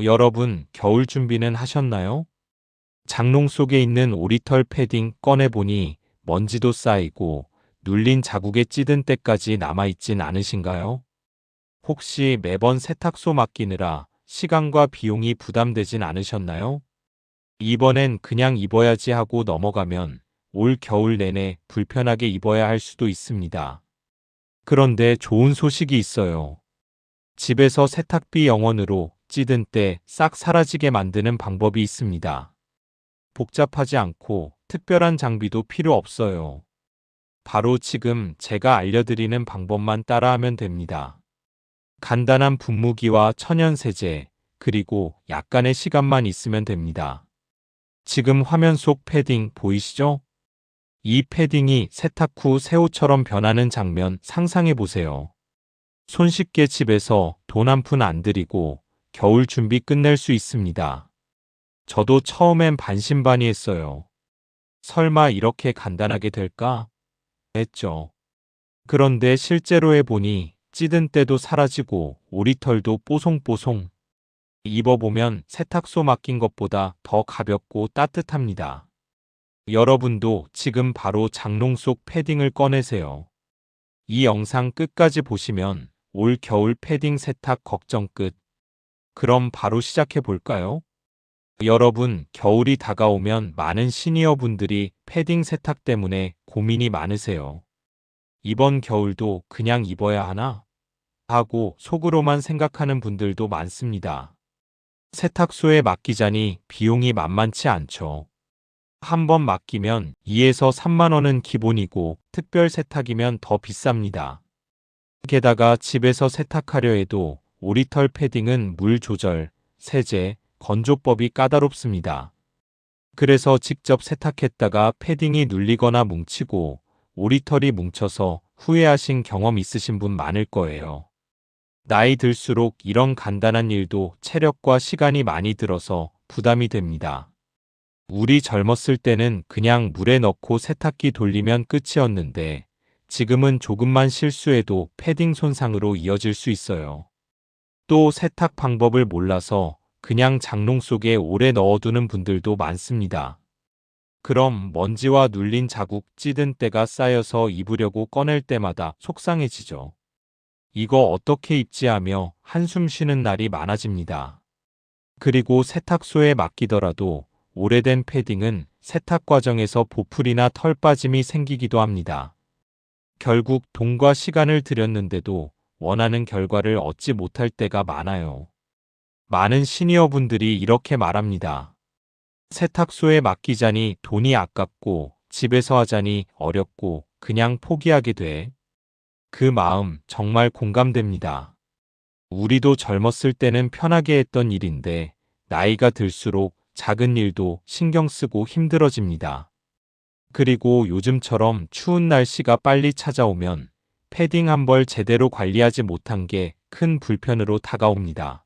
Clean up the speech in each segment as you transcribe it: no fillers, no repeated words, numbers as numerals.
여러분, 겨울 준비는 하셨나요? 장롱 속에 있는 오리털 패딩 꺼내보니 먼지도 쌓이고 눌린 자국에 찌든 때까지 남아있진 않으신가요? 혹시 매번 세탁소 맡기느라 시간과 비용이 부담되진 않으셨나요? 이번엔 그냥 입어야지 하고 넘어가면 올 겨울 내내 불편하게 입어야 할 수도 있습니다. 그런데 좋은 소식이 있어요. 집에서 세탁비 0원으로 찌든 때 싹 사라지게 만드는 방법이 있습니다. 복잡하지 않고 특별한 장비도 필요 없어요. 바로 지금 제가 알려드리는 방법만 따라하면 됩니다. 간단한 분무기와 천연 세제, 그리고 약간의 시간만 있으면 됩니다. 지금 화면 속 패딩 보이시죠? 이 패딩이 세탁 후 새 옷처럼 변하는 장면 상상해 보세요. 손쉽게 집에서 돈 한 푼 안 들이고 겨울 준비 끝낼 수 있습니다. 저도 처음엔 반신반의했어요. 설마 이렇게 간단하게 될까? 했죠. 그런데 실제로 해보니 찌든 때도 사라지고 오리털도 뽀송뽀송. 입어보면 세탁소 맡긴 것보다 더 가볍고 따뜻합니다. 여러분도 지금 바로 장롱 속 패딩을 꺼내세요. 이 영상 끝까지 보시면 올 겨울 패딩 세탁 걱정 끝. 그럼 바로 시작해 볼까요? 여러분, 겨울이 다가오면 많은 시니어분들이 패딩 세탁 때문에 고민이 많으세요. 이번 겨울도 그냥 입어야 하나? 하고 속으로만 생각하는 분들도 많습니다. 세탁소에 맡기자니 비용이 만만치 않죠. 한 번 맡기면 2에서 3만 원은 기본이고 특별 세탁이면 더 비쌉니다. 게다가 집에서 세탁하려 해도 오리털 패딩은 물 조절, 세제, 건조법이 까다롭습니다. 그래서 직접 세탁했다가 패딩이 눌리거나 뭉치고 오리털이 뭉쳐서 후회하신 경험 있으신 분 많을 거예요. 나이 들수록 이런 간단한 일도 체력과 시간이 많이 들어서 부담이 됩니다. 우리 젊었을 때는 그냥 물에 넣고 세탁기 돌리면 끝이었는데 지금은 조금만 실수해도 패딩 손상으로 이어질 수 있어요. 또 세탁 방법을 몰라서 그냥 장롱 속에 오래 넣어두는 분들도 많습니다. 그럼 먼지와 눌린 자국, 찌든 때가 쌓여서 입으려고 꺼낼 때마다 속상해지죠. 이거 어떻게 입지 하며 한숨 쉬는 날이 많아집니다. 그리고 세탁소에 맡기더라도 오래된 패딩은 세탁 과정에서 보풀이나 털 빠짐이 생기기도 합니다. 결국 돈과 시간을 들였는데도 원하는 결과를 얻지 못할 때가 많아요. 많은 시니어분들이 이렇게 말합니다. 세탁소에 맡기자니 돈이 아깝고 집에서 하자니 어렵고 그냥 포기하게 돼. 그 마음 정말 공감됩니다. 우리도 젊었을 때는 편하게 했던 일인데 나이가 들수록 작은 일도 신경 쓰고 힘들어집니다. 그리고 요즘처럼 추운 날씨가 빨리 찾아오면 패딩 한 벌 제대로 관리하지 못한 게 큰 불편으로 다가옵니다.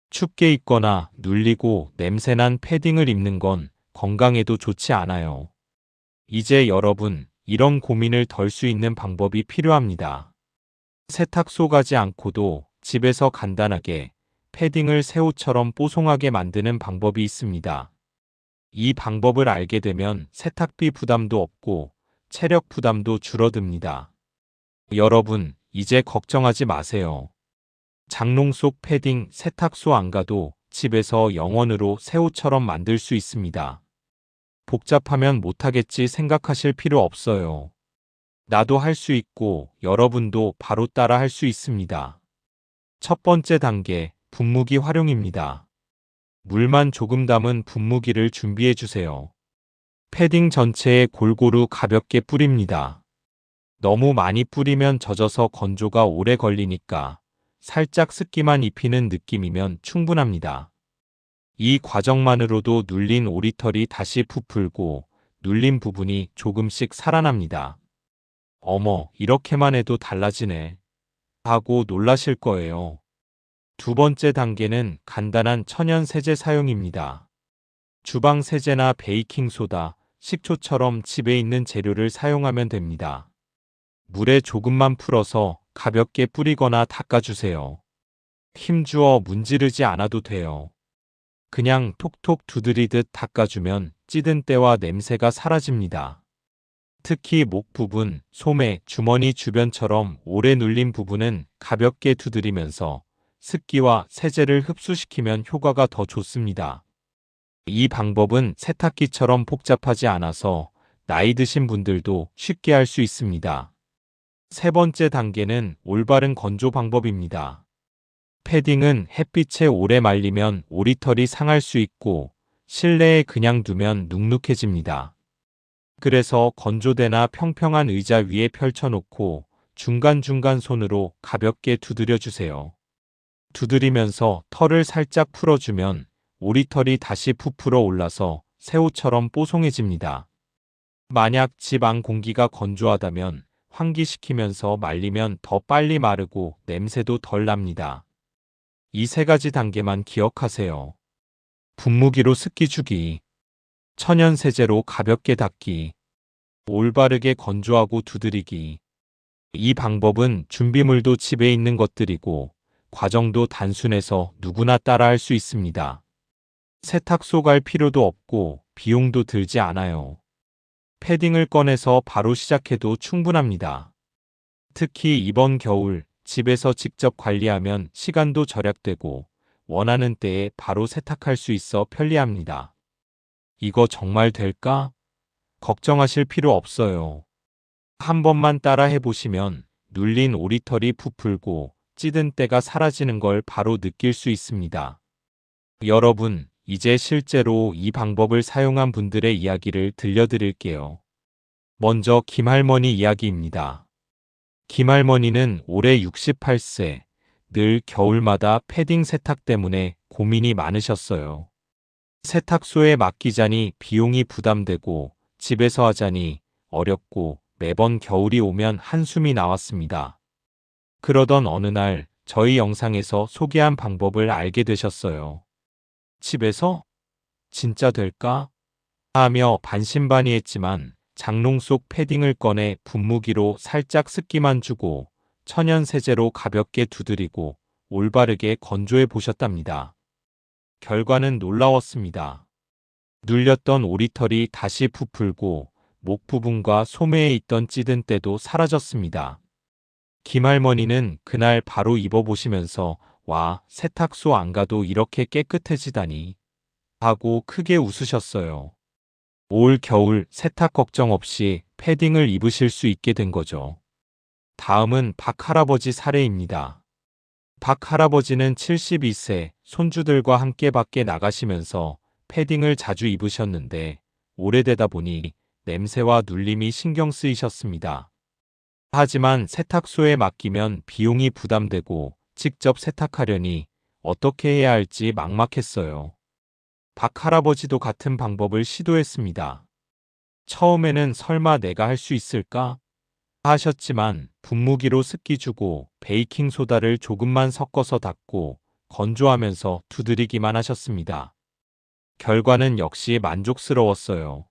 춥게 입거나 눌리고 냄새난 패딩을 입는 건 건강에도 좋지 않아요. 이제 여러분, 이런 고민을 덜 수 있는 방법이 필요합니다. 세탁소 가지 않고도 집에서 간단하게 패딩을 새 옷처럼 뽀송하게 만드는 방법이 있습니다. 이 방법을 알게 되면 세탁비 부담도 없고 체력 부담도 줄어듭니다. 여러분, 이제 걱정하지 마세요. 장롱 속 패딩 세탁소 안 가도 집에서 0원으로 새 옷처럼 만들 수 있습니다. 복잡하면 못하겠지 생각하실 필요 없어요. 나도 할 수 있고 여러분도 바로 따라 할 수 있습니다. 첫 번째 단계, 분무기 활용입니다. 물만 조금 담은 분무기를 준비해 주세요. 패딩 전체에 골고루 가볍게 뿌립니다. 너무 많이 뿌리면 젖어서 건조가 오래 걸리니까 살짝 습기만 입히는 느낌이면 충분합니다. 이 과정만으로도 눌린 오리털이 다시 부풀고 눌린 부분이 조금씩 살아납니다. 어머, 이렇게만 해도 달라지네. 하고 놀라실 거예요. 두 번째 단계는 간단한 천연 세제 사용입니다. 주방 세제나 베이킹소다, 식초처럼 집에 있는 재료를 사용하면 됩니다. 물에 조금만 풀어서 가볍게 뿌리거나 닦아주세요. 힘주어 문지르지 않아도 돼요. 그냥 톡톡 두드리듯 닦아주면 찌든 때와 냄새가 사라집니다. 특히 목 부분, 소매, 주머니 주변처럼 오래 눌린 부분은 가볍게 두드리면서 습기와 세제를 흡수시키면 효과가 더 좋습니다. 이 방법은 세탁기처럼 복잡하지 않아서 나이 드신 분들도 쉽게 할 수 있습니다. 세 번째 단계는 올바른 건조 방법입니다. 패딩은 햇빛에 오래 말리면 오리털이 상할 수 있고 실내에 그냥 두면 눅눅해집니다. 그래서 건조대나 평평한 의자 위에 펼쳐놓고 중간중간 손으로 가볍게 두드려 주세요. 두드리면서 털을 살짝 풀어주면 오리털이 다시 부풀어 올라서 새우처럼 뽀송해집니다. 만약 집 안 공기가 건조하다면 환기시키면서 말리면 더 빨리 마르고 냄새도 덜 납니다. 이 세 가지 단계만 기억하세요. 분무기로 습기 주기, 천연 세제로 가볍게 닦기, 올바르게 건조하고 두드리기. 이 방법은 준비물도 집에 있는 것들이고 과정도 단순해서 누구나 따라할 수 있습니다. 세탁소 갈 필요도 없고 비용도 들지 않아요. 패딩을 꺼내서 바로 시작해도 충분합니다. 특히 이번 겨울 집에서 직접 관리하면 시간도 절약되고 원하는 때에 바로 세탁할 수 있어 편리합니다. 이거 정말 될까? 걱정하실 필요 없어요. 한 번만 따라 해보시면 눌린 오리털이 부풀고 찌든 때가 사라지는 걸 바로 느낄 수 있습니다. 여러분, 이제 실제로 이 방법을 사용한 분들의 이야기를 들려드릴게요. 먼저 김할머니 이야기입니다. 김할머니는 올해 68세, 늘 겨울마다 패딩 세탁 때문에 고민이 많으셨어요. 세탁소에 맡기자니 비용이 부담되고 집에서 하자니 어렵고 매번 겨울이 오면 한숨이 나왔습니다. 그러던 어느 날 저희 영상에서 소개한 방법을 알게 되셨어요. 집에서? 진짜 될까? 하며 반신반의했지만 장롱 속 패딩을 꺼내 분무기로 살짝 습기만 주고 천연 세제로 가볍게 두드리고 올바르게 건조해 보셨답니다. 결과는 놀라웠습니다. 눌렸던 오리털이 다시 부풀고 목 부분과 소매에 있던 찌든 때도 사라졌습니다. 김할머니는 그날 바로 입어보시면서 와, 세탁소 안 가도 이렇게 깨끗해지다니 하고 크게 웃으셨어요. 올 겨울 세탁 걱정 없이 패딩을 입으실 수 있게 된 거죠. 다음은 박 할아버지 사례입니다. 박 할아버지는 72세, 손주들과 함께 밖에 나가시면서 패딩을 자주 입으셨는데 오래되다 보니 냄새와 눌림이 신경 쓰이셨습니다. 하지만 세탁소에 맡기면 비용이 부담되고 직접 세탁하려니 어떻게 해야 할지 막막했어요. 박 할아버지도 같은 방법을 시도했습니다. 처음에는 설마 내가 할 수 있을까? 하셨지만 분무기로 습기 주고 베이킹소다를 조금만 섞어서 닦고 건조하면서 두드리기만 하셨습니다. 결과는 역시 만족스러웠어요.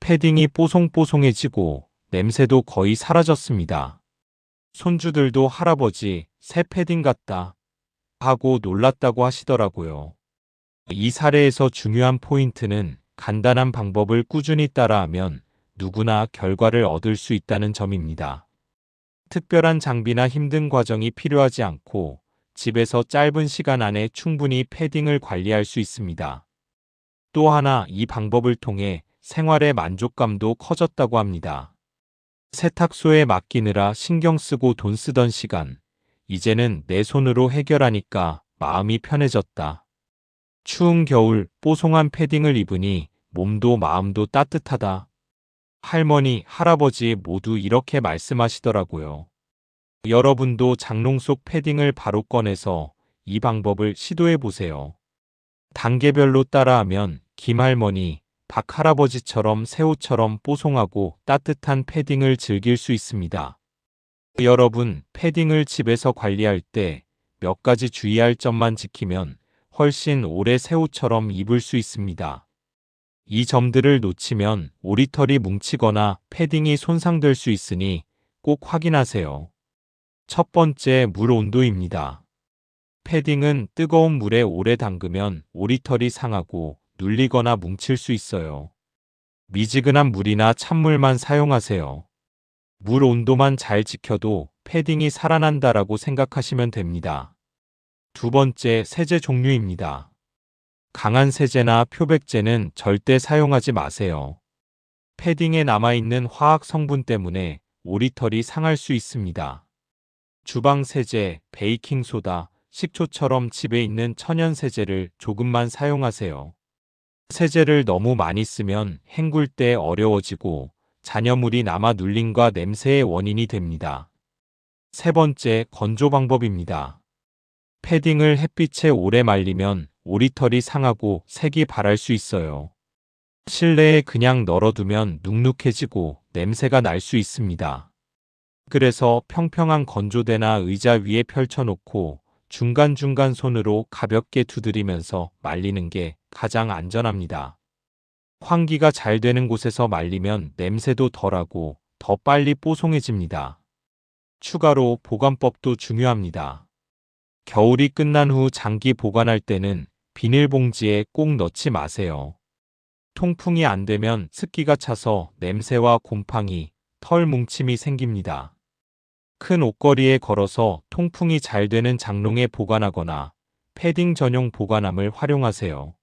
패딩이 뽀송뽀송해지고 냄새도 거의 사라졌습니다. 손주들도 할아버지, 새 패딩 같다 하고 놀랐다고 하시더라고요. 이 사례에서 중요한 포인트는 간단한 방법을 꾸준히 따라하면 누구나 결과를 얻을 수 있다는 점입니다. 특별한 장비나 힘든 과정이 필요하지 않고 집에서 짧은 시간 안에 충분히 패딩을 관리할 수 있습니다. 또 하나 이 방법을 통해 생활의 만족감도 커졌다고 합니다. 세탁소에 맡기느라 신경 쓰고 돈 쓰던 시간, 이제는 내 손으로 해결하니까 마음이 편해졌다. 추운 겨울 뽀송한 패딩을 입으니 몸도 마음도 따뜻하다. 할머니, 할아버지 모두 이렇게 말씀하시더라고요. 여러분도 장롱 속 패딩을 바로 꺼내서 이 방법을 시도해 보세요. 단계별로 따라하면 김할머니, 박할아버지처럼 새우처럼 뽀송하고 따뜻한 패딩을 즐길 수 있습니다. 여러분, 패딩을 집에서 관리할 때 몇 가지 주의할 점만 지키면 훨씬 오래 새우처럼 입을 수 있습니다. 이 점들을 놓치면 오리털이 뭉치거나 패딩이 손상될 수 있으니 꼭 확인하세요. 첫 번째, 물 온도입니다. 패딩은 뜨거운 물에 오래 담그면 오리털이 상하고 눌리거나 뭉칠 수 있어요. 미지근한 물이나 찬물만 사용하세요. 물 온도만 잘 지켜도 패딩이 살아난다라고 생각하시면 됩니다. 두 번째, 세제 종류입니다. 강한 세제나 표백제는 절대 사용하지 마세요. 패딩에 남아있는 화학 성분 때문에 오리털이 상할 수 있습니다. 주방 세제, 베이킹소다, 식초처럼 집에 있는 천연 세제를 조금만 사용하세요. 세제를 너무 많이 쓰면 헹굴 때 어려워지고 잔여물이 남아 눌림과 냄새의 원인이 됩니다. 세 번째, 건조 방법입니다. 패딩을 햇빛에 오래 말리면 오리털이 상하고 색이 바랄 수 있어요. 실내에 그냥 널어두면 눅눅해지고 냄새가 날 수 있습니다. 그래서 평평한 건조대나 의자 위에 펼쳐놓고 중간중간 손으로 가볍게 두드리면서 말리는 게 가장 안전합니다. 환기가 잘 되는 곳에서 말리면 냄새도 덜하고 더 빨리 뽀송해집니다. 추가로 보관법도 중요합니다. 겨울이 끝난 후 장기 보관할 때는 비닐봉지에 꼭 넣지 마세요. 통풍이 안 되면 습기가 차서 냄새와 곰팡이, 털 뭉침이 생깁니다. 큰 옷걸이에 걸어서 통풍이 잘 되는 장롱에 보관하거나 패딩 전용 보관함을 활용하세요.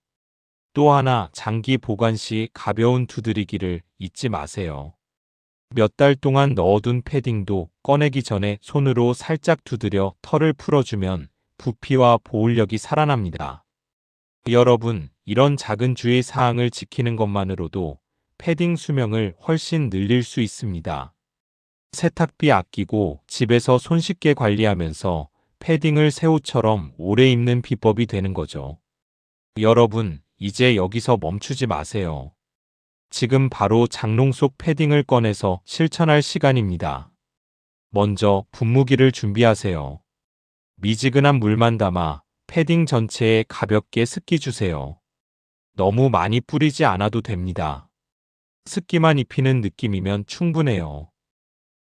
또 하나, 장기 보관 시 가벼운 두드리기를 잊지 마세요. 몇 달 동안 넣어둔 패딩도 꺼내기 전에 손으로 살짝 두드려 털을 풀어주면 부피와 보온력이 살아납니다. 여러분, 이런 작은 주의 사항을 지키는 것만으로도 패딩 수명을 훨씬 늘릴 수 있습니다. 세탁비 아끼고 집에서 손쉽게 관리하면서 패딩을 새 옷처럼 오래 입는 비법이 되는 거죠. 여러분, 이제 여기서 멈추지 마세요. 지금 바로 장롱 속 패딩을 꺼내서 실천할 시간입니다. 먼저 분무기를 준비하세요. 미지근한 물만 담아 패딩 전체에 가볍게 습기 주세요. 너무 많이 뿌리지 않아도 됩니다. 습기만 입히는 느낌이면 충분해요.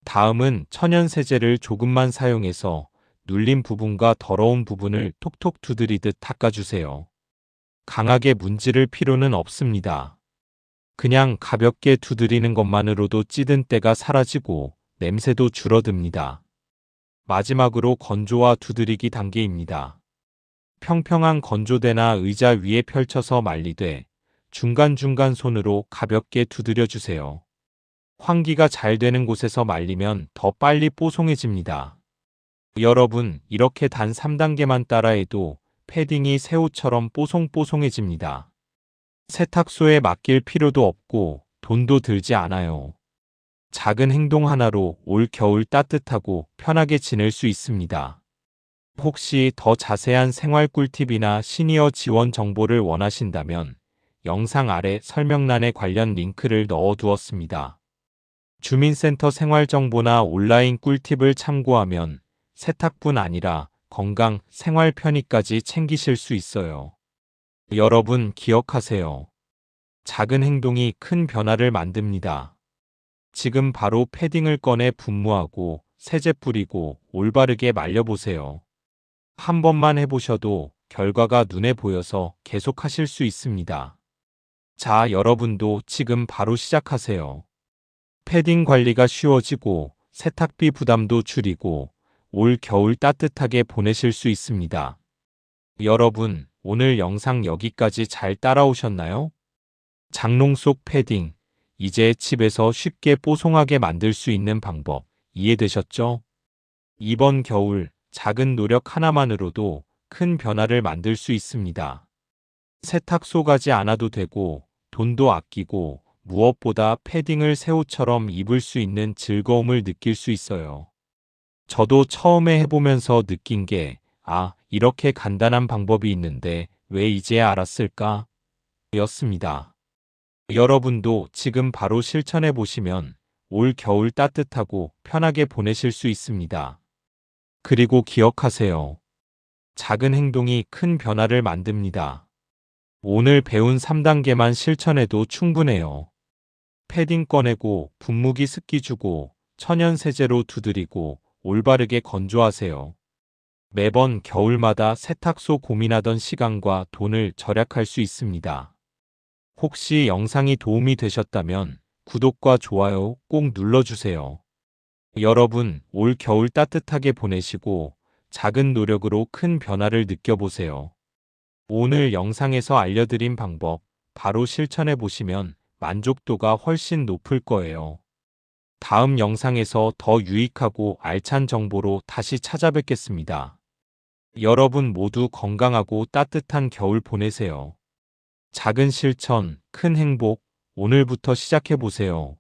다음은 천연 세제를 조금만 사용해서 눌린 부분과 더러운 부분을 톡톡 두드리듯 닦아주세요. 강하게 문지를 필요는 없습니다. 그냥 가볍게 두드리는 것만으로도 찌든 때가 사라지고 냄새도 줄어듭니다. 마지막으로 건조와 두드리기 단계입니다. 평평한 건조대나 의자 위에 펼쳐서 말리되 중간중간 손으로 가볍게 두드려 주세요. 환기가 잘 되는 곳에서 말리면 더 빨리 뽀송해집니다. 여러분, 이렇게 단 3단계만 따라해도 패딩이 새 옷처럼 뽀송뽀송해집니다. 세탁소에 맡길 필요도 없고 돈도 들지 않아요. 작은 행동 하나로 올 겨울 따뜻하고 편하게 지낼 수 있습니다. 혹시 더 자세한 생활 꿀팁이나 시니어 지원 정보를 원하신다면 영상 아래 설명란에 관련 링크를 넣어 두었습니다. 주민센터 생활정보나 온라인 꿀팁을 참고하면 세탁뿐 아니라 건강, 생활 편의까지 챙기실 수 있어요. 여러분 기억하세요. 작은 행동이 큰 변화를 만듭니다. 지금 바로 패딩을 꺼내 분무하고 세제 뿌리고 올바르게 말려보세요. 한 번만 해보셔도 결과가 눈에 보여서 계속하실 수 있습니다. 자, 여러분도 지금 바로 시작하세요. 패딩 관리가 쉬워지고 세탁비 부담도 줄이고 올 겨울 따뜻하게 보내실 수 있습니다. 여러분, 오늘 영상 여기까지 잘 따라오셨나요? 장롱 속 패딩, 이제 집에서 쉽게 뽀송하게 만들 수 있는 방법 이해되셨죠? 이번 겨울 작은 노력 하나만으로도 큰 변화를 만들 수 있습니다. 세탁소 가지 않아도 되고 돈도 아끼고 무엇보다 패딩을 새 옷처럼 입을 수 있는 즐거움을 느낄 수 있어요. 저도 처음에 해보면서 느낀 게, 이렇게 간단한 방법이 있는데 왜 이제야 알았을까? 였습니다. 여러분도 지금 바로 실천해 보시면 올 겨울 따뜻하고 편하게 보내실 수 있습니다. 그리고 기억하세요. 작은 행동이 큰 변화를 만듭니다. 오늘 배운 3단계만 실천해도 충분해요. 패딩 꺼내고 분무기 습기 주고 천연 세제로 두드리고 올바르게 건조하세요. 매번 겨울마다 세탁소 고민하던 시간과 돈을 절약할 수 있습니다. 혹시 영상이 도움이 되셨다면 구독과 좋아요 꼭 눌러주세요. 여러분, 올 겨울 따뜻하게 보내시고 작은 노력으로 큰 변화를 느껴보세요. 오늘 영상에서 알려드린 방법 바로 실천해 보시면 만족도가 훨씬 높을 거예요. 다음 영상에서 더 유익하고 알찬 정보로 다시 찾아뵙겠습니다. 여러분 모두 건강하고 따뜻한 겨울 보내세요. 작은 실천, 큰 행복, 오늘부터 시작해 보세요.